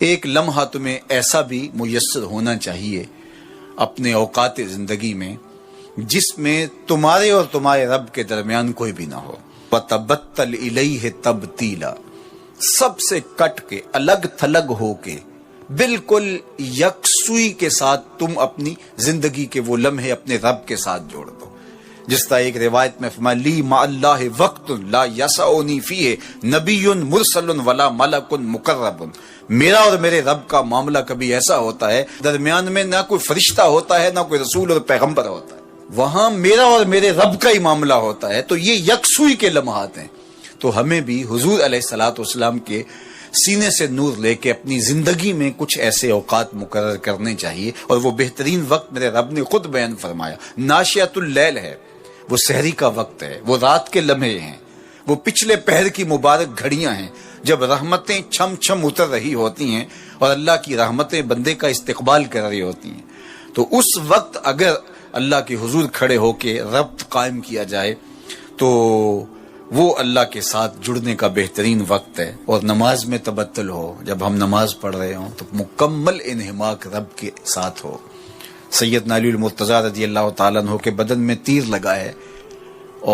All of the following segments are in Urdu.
ایک لمحہ تمہیں ایسا بھی میسر ہونا چاہیے اپنے اوقات زندگی میں جس میں تمہارے اور تمہارے رب کے درمیان کوئی بھی نہ ہو. وَتَبَتَّلْ إِلَيْهِ تَبْتِيلًا، سب سے کٹ کے الگ تھلگ ہو کے بالکل یکسوئی کے ساتھ تم اپنی زندگی کے وہ لمحے اپنے رب کے ساتھ جوڑ دو. جس طرح ایک روایت میں فرمایا لی مع اللہ وقت لا یسعنی فیہ نبی مرسل ولا ملک مقرب، میرا اور میرے رب کا معاملہ کبھی ایسا ہوتا ہے درمیان میں نہ کوئی فرشتہ ہوتا ہے نہ کوئی رسول اور پیغمبر ہوتا ہے، وہاں میرا اور میرے رب کا ہی معاملہ ہوتا ہے. تو یہ یکسوئی کے لمحات ہیں. تو ہمیں بھی حضور علیہ الصلوۃ والسلام کے سینے سے نور لے کے اپنی زندگی میں کچھ ایسے اوقات مقرر کرنے چاہیے. اور وہ بہترین وقت میرے رب نے خود بیان فرمایا ناشیۃ اللیل ہے، وہ سحری کا وقت ہے، وہ رات کے لمحے ہیں، وہ پچھلے پہر کی مبارک گھڑیاں ہیں جب رحمتیں چھم چھم اتر رہی ہوتی ہیں اور اللہ کی رحمتیں بندے کا استقبال کر رہی ہوتی ہیں. تو اس وقت اگر اللہ کے حضور کھڑے ہو کے ربط قائم کیا جائے تو وہ اللہ کے ساتھ جڑنے کا بہترین وقت ہے. اور نماز میں تبتل ہو، جب ہم نماز پڑھ رہے ہوں تو مکمل انہماک رب کے ساتھ ہو. سیدنا علی المرتضیٰ رضی اللہ تعالیٰ عنہ کے بدن میں تیر لگا ہے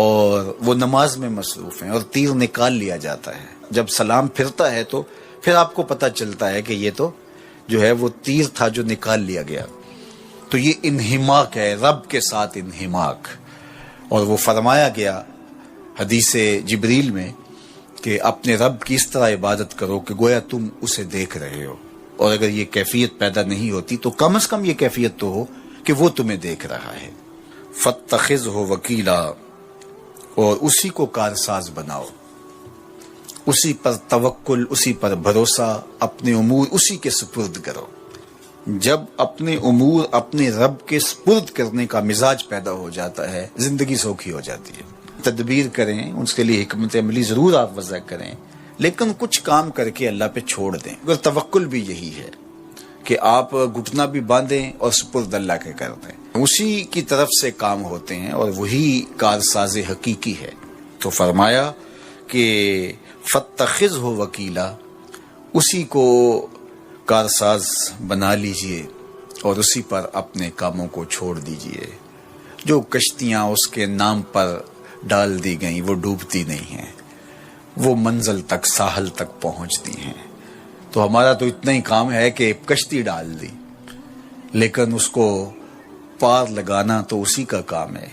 اور وہ نماز میں مصروف ہیں اور تیر نکال لیا جاتا ہے. جب سلام پھرتا ہے تو پھر آپ کو پتہ چلتا ہے کہ یہ تو جو ہے وہ تیر تھا جو نکال لیا گیا. تو یہ انہماک ہے، رب کے ساتھ انہماک. اور وہ فرمایا گیا حدیث جبریل میں کہ اپنے رب کی اس طرح عبادت کرو کہ گویا تم اسے دیکھ رہے ہو. اور اگر یہ کیفیت پیدا نہیں ہوتی تو کم از کم یہ کیفیت تو ہو کہ وہ تمہیں دیکھ رہا ہے. فَاتَّخِذْهُ وَكِيلًا، اور اسی کو کارساز بناؤ، اسی پر توکل، اسی پر بھروسہ، اپنے امور اسی کے سپرد کرو. جب اپنے امور اپنے رب کے سپرد کرنے کا مزاج پیدا ہو جاتا ہے زندگی سوکھی ہو جاتی ہے. تدبیر کریں، اس کے لیے حکمت عملی ضرور آپ وضع کریں، لیکن کچھ کام کر کے اللہ پہ چھوڑ دیں. اگر توکل بھی یہی ہے کہ آپ گھٹنا بھی باندھیں اور سپرد اللہ کے کر دیں، اسی کی طرف سے کام ہوتے ہیں اور وہی کارساز حقیقی ہے. تو فرمایا کہ فَاتَّخِذْهُ وَكِيلًا، اسی کو کارساز بنا لیجئے اور اسی پر اپنے کاموں کو چھوڑ دیجئے. جو کشتیاں اس کے نام پر ڈال دی گئیں وہ ڈوبتی نہیں ہیں، وہ منزل تک ساحل تک پہنچتی ہیں. تو ہمارا تو اتنا ہی کام ہے کہ کشتی ڈال دی، لیکن اس کو پار لگانا تو اسی کا کام ہے.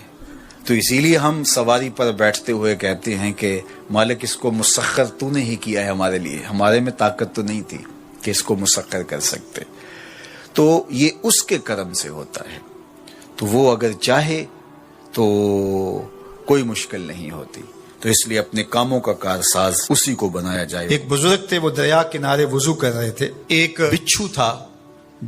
تو اسی لیے ہم سواری پر بیٹھتے ہوئے کہتے ہیں کہ مالک اس کو مسخر تو نے ہی کیا ہے ہمارے لیے، ہمارے میں طاقت تو نہیں تھی کہ اس کو مسخر کر سکتے. تو یہ اس کے کرم سے ہوتا ہے. تو وہ اگر چاہے تو کوئی مشکل نہیں ہوتی. تو اس لیے اپنے کاموں کا کارساز اسی کو بنایا جائے. ایک بزرگ تھے، وہ دریا کنارے وضو کر رہے تھے. ایک بچھو تھا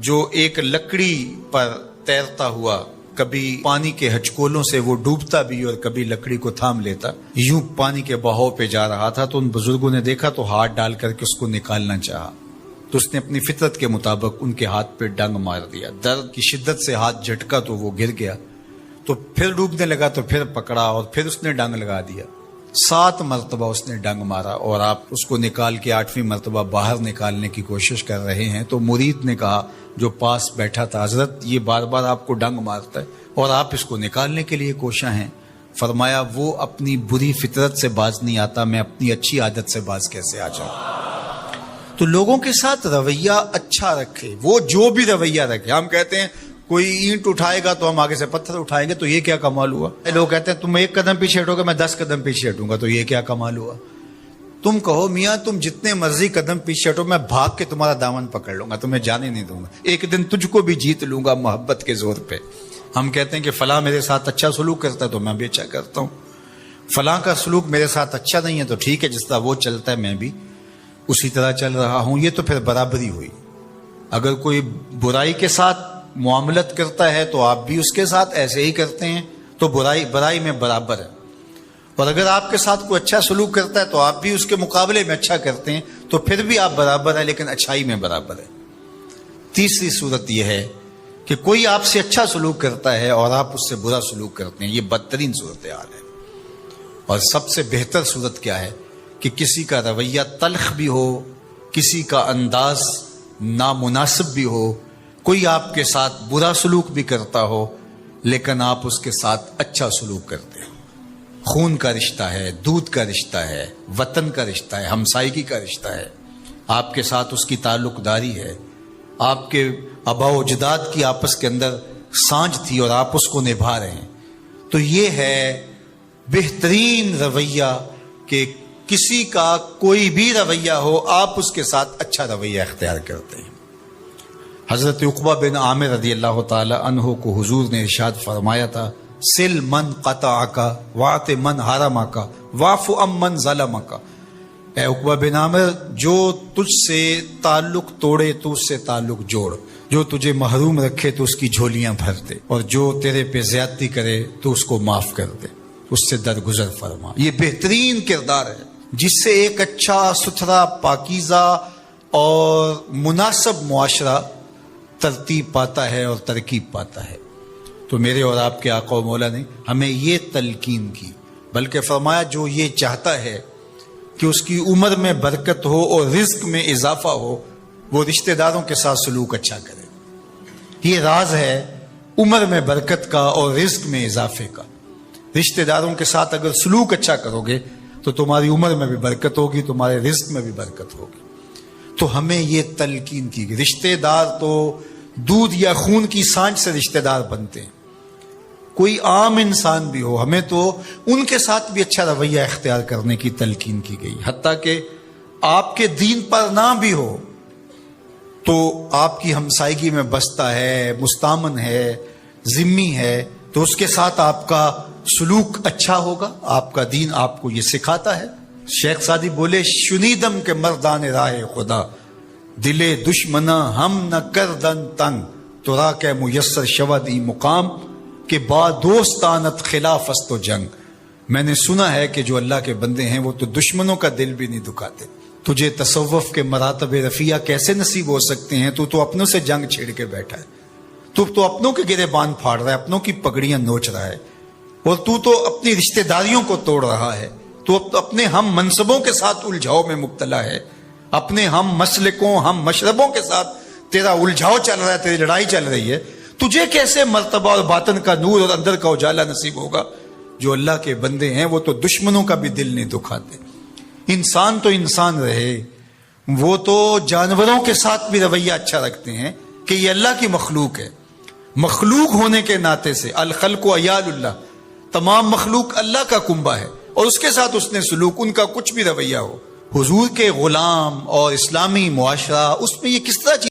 جو ایک لکڑی پر تیرتا ہوا، کبھی پانی کے ہچکولوں سے وہ ڈوبتا بھی اور کبھی لکڑی کو تھام لیتا. یوں پانی کے بہاؤ پہ جا رہا تھا تو ان بزرگوں نے دیکھا تو ہاتھ ڈال کر کے اس کو نکالنا چاہا. تو اس نے اپنی فطرت کے مطابق ان کے ہاتھ پہ ڈنگ مار دیا. درد کی شدت سے ہاتھ جھٹکا تو وہ گر گیا. تو پھر ڈوبنے لگا تو پھر پکڑا اور پھر اس نے ڈنگ لگا دیا. 7 مرتبہ اس نے ڈنگ مارا اور آپ اس کو نکال کے 8ویں مرتبہ باہر نکالنے کی کوشش کر رہے ہیں. تو مرید نے کہا جو پاس بیٹھا تھا، حضرت یہ بار بار آپ کو ڈنگ مارتا ہے اور آپ اس کو نکالنے کے لیے کوشاں ہیں. فرمایا وہ اپنی بری فطرت سے باز نہیں آتا، میں اپنی اچھی عادت سے باز کیسے آ جاؤں. تو لوگوں کے ساتھ رویہ اچھا رکھے، وہ جو بھی رویہ رکھے. ہم کہتے ہیں کوئی اینٹ اٹھائے گا تو ہم آگے سے پتھر اٹھائیں گے، تو یہ کیا کمال ہوا. لوگ کہتے ہیں تم 1 قدم پیچھے ہٹو گے میں 10 قدم پیچھے ہٹوں گا، تو یہ کیا کمال ہوا. تم کہو میاں تم جتنے مرضی قدم پیچھے ہٹو، میں بھاگ کے تمہارا دامن پکڑ لوں گا، تمہیں جانے نہیں دوں گا، ایک دن تجھ کو بھی جیت لوں گا محبت کے زور پہ. ہم کہتے ہیں کہ فلاں میرے ساتھ اچھا سلوک کرتا ہے تو میں بھی اچھا کرتا ہوں، فلاں کا سلوک میرے ساتھ اچھا نہیں ہے تو ٹھیک ہے، جس طرح وہ چلتا ہے میں بھی اسی طرح چل رہا ہوں. یہ تو پھر برابری ہوئی. اگر کوئی برائی کے ساتھ معاملت کرتا ہے تو آپ بھی اس کے ساتھ ایسے ہی کرتے ہیں، تو برائی میں برابر ہے. اور اگر آپ کے ساتھ کوئی اچھا سلوک کرتا ہے تو آپ بھی اس کے مقابلے میں اچھا کرتے ہیں، تو پھر بھی آپ برابر ہیں لیکن اچھائی میں برابر ہے. تیسری صورت یہ ہے کہ کوئی آپ سے اچھا سلوک کرتا ہے اور آپ اس سے برا سلوک کرتے ہیں، یہ بدترین صورتحال ہے. اور سب سے بہتر صورت کیا ہے کہ کسی کا رویہ تلخ بھی ہو، کسی کا انداز نامناسب بھی ہو، کوئی آپ کے ساتھ برا سلوک بھی کرتا ہو، لیکن آپ اس کے ساتھ اچھا سلوک کرتے ہو۔ خون کا رشتہ ہے، دودھ کا رشتہ ہے، وطن کا رشتہ ہے، ہمسائیگی کا رشتہ ہے، آپ کے ساتھ اس کی تعلق داری ہے، آپ کے آباء و اجداد کی آپس کے اندر سانجھ تھی اور آپ اس کو نبھا رہے ہیں۔ تو یہ ہے بہترین رویہ کہ کسی کا کوئی بھی رویہ ہو، آپ اس کے ساتھ اچھا رویہ اختیار کرتے ہیں۔ حضرت عقبہ بن عامر رضی اللہ تعالی عنہ کو حضور نے ارشاد فرمایا تھا، سل من قطعک واعط من حرمک واعف عن من ظلمک۔ اے عقبہ بن عامر، جو تجھ سے تعلق توڑے تو اس سے تعلق جوڑ، جو تجھے محروم رکھے تو اس کی جھولیاں بھر دے، اور جو تیرے پہ زیادتی کرے تو اس کو معاف کر دے، اس سے درگزر فرما۔ یہ بہترین کردار ہے جس سے ایک اچھا ستھرا پاکیزہ اور مناسب معاشرہ ترتیب پاتا ہے اور ترکیب پاتا ہے۔ تو میرے اور آپ کے آقا و مولا نے ہمیں یہ تلقین کی، بلکہ فرمایا جو یہ چاہتا ہے کہ اس کی عمر میں برکت ہو اور رزق میں اضافہ ہو، وہ رشتہ داروں کے ساتھ سلوک اچھا کرے۔ یہ راز ہے عمر میں برکت کا اور رزق میں اضافے کا۔ رشتہ داروں کے ساتھ اگر سلوک اچھا کرو گے تو تمہاری عمر میں بھی برکت ہوگی، تمہارے رزق میں بھی برکت ہوگی۔ تو ہمیں یہ تلقین کی، رشتہ دار تو دودھ یا خون کی سانجھ سے رشتہ دار بنتے ہیں، کوئی عام انسان بھی ہو، ہمیں تو ان کے ساتھ بھی اچھا رویہ اختیار کرنے کی تلقین کی گئی۔ حتیٰ کہ آپ کے دین پر نہ بھی ہو تو آپ کی ہمسائیگی میں بستا ہے، مستامن ہے، ذمی ہے، تو اس کے ساتھ آپ کا سلوک اچھا ہوگا۔ آپ کا دین آپ کو یہ سکھاتا ہے۔ شیخ سعدی بولے، شنیدم کے مردان راہ خدا، دلے دشمنا ہم نہ کردن تنگ، تو را کے میسر شود ای مقام کہ با دوستانت خلاف است و جنگ۔ میں نے سنا ہے کہ جو اللہ کے بندے ہیں وہ تو دشمنوں کا دل بھی نہیں دکھاتے۔ تجھے تصوف کے مراتب رفیع کیسے نصیب ہو سکتے ہیں؟ تو اپنوں سے جنگ چھیڑ کے بیٹھا ہے، تو اپنوں کے گریبان پھاڑ رہا ہے، اپنوں کی پگڑیاں نوچ رہا ہے، اور تو اپنی رشتہ داریوں کو توڑ رہا ہے، تو اپنے ہم منصبوں کے ساتھ الجھاؤ میں مبتلا ہے، اپنے ہم مسلکوں ہم مشربوں کے ساتھ تیرا الجھاؤ چل رہا ہے، تیری لڑائی چل رہی ہے۔ تجھے کیسے مرتبہ اور باطن کا نور اور اندر کا اجالا نصیب ہوگا؟ جو اللہ کے بندے ہیں وہ تو دشمنوں کا بھی دل نہیں دکھاتے۔ انسان تو انسان رہے، وہ تو جانوروں کے ساتھ بھی رویہ اچھا رکھتے ہیں کہ یہ اللہ کی مخلوق ہے۔ مخلوق ہونے کے ناطے سے الخلق و عیال اللہ، تمام مخلوق اللہ کا کنبہ ہے، اور اس کے ساتھ اس نے سلوک، ان کا کچھ بھی رویہ ہو۔ حضور کے غلام اور اسلامی معاشرہ، اس میں یہ کس طرح